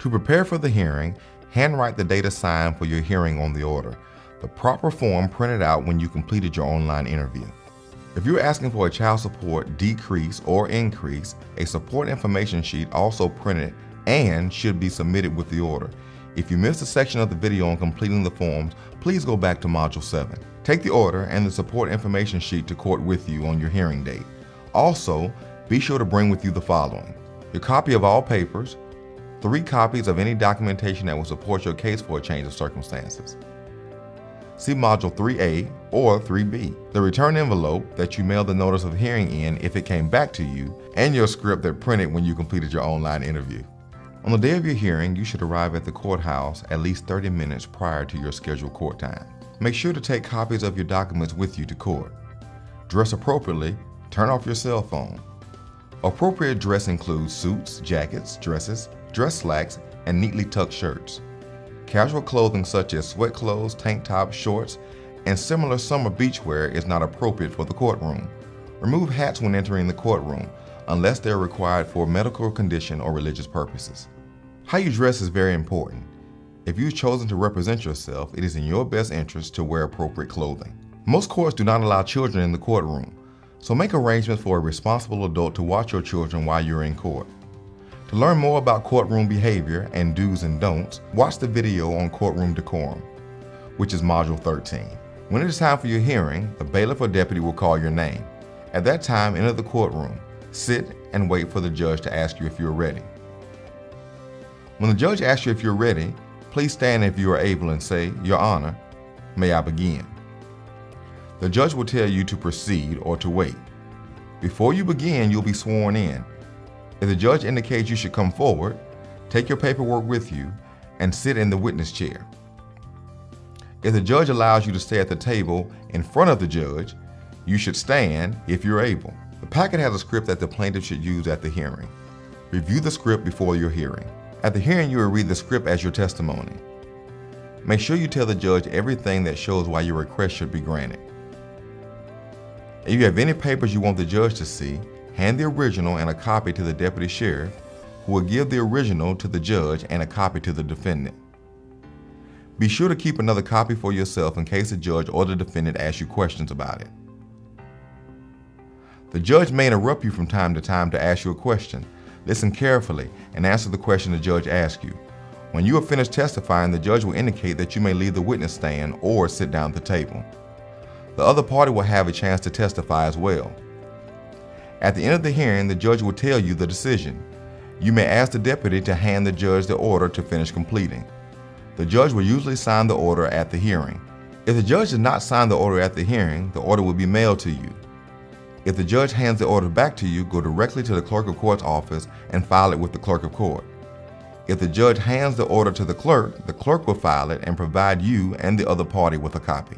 To prepare for the hearing, handwrite the date assigned for your hearing on the order, the proper form printed out when you completed your online interview. If you're asking for a child support decrease or increase, a support information sheet also printed and should be submitted with the order. If you missed a section of the video on completing the forms, please go back to Module 7. Take the order and the support information sheet to court with you on your hearing date. Also, be sure to bring with you the following: your copy of all papers, 3 copies of any documentation that will support your case for a change of circumstances. See Module 3A or 3B, the return envelope that you mailed the notice of hearing in if it came back to you, and your script that printed when you completed your online interview. On the day of your hearing, you should arrive at the courthouse at least 30 minutes prior to your scheduled court time. Make sure to take copies of your documents with you to court. Dress appropriately, turn off your cell phone. Appropriate dress includes suits, jackets, dresses, dress slacks, and neatly tucked shirts. Casual clothing such as sweat clothes, tank tops, shorts, and similar summer beachwear is not appropriate for the courtroom. Remove hats when entering the courtroom, unless they are required for medical condition or religious purposes. How you dress is very important. If you've chosen to represent yourself, it is in your best interest to wear appropriate clothing. Most courts do not allow children in the courtroom, so make arrangements for a responsible adult to watch your children while you're in court. To learn more about courtroom behavior and do's and don'ts, watch the video on courtroom decorum, which is Module 13. When it is time for your hearing, the bailiff or deputy will call your name. At that time, enter the courtroom, sit, and wait for the judge to ask you if you're ready. When the judge asks you if you're ready, please stand if you are able and say, "Your Honor, may I begin?" The judge will tell you to proceed or to wait. Before you begin, you'll be sworn in. If the judge indicates you should come forward, take your paperwork with you and sit in the witness chair. If the judge allows you to stay at the table in front of the judge, you should stand if you're able. The packet has a script that the plaintiff should use at the hearing. Review the script before your hearing. At the hearing, you will read the script as your testimony. Make sure you tell the judge everything that shows why your request should be granted. If you have any papers you want the judge to see, hand the original and a copy to the deputy sheriff, who will give the original to the judge and a copy to the defendant. Be sure to keep another copy for yourself in case the judge or the defendant asks you questions about it. The judge may interrupt you from time to time to ask you a question. Listen carefully and answer the question the judge asks you. When you are finished testifying, the judge will indicate that you may leave the witness stand or sit down at the table. The other party will have a chance to testify as well. At the end of the hearing, the judge will tell you the decision. You may ask the deputy to hand the judge the order to finish completing. The judge will usually sign the order at the hearing. If the judge does not sign the order at the hearing, the order will be mailed to you. If the judge hands the order back to you, go directly to the clerk of court's office and file it with the clerk of court. If the judge hands the order to the clerk will file it and provide you and the other party with a copy.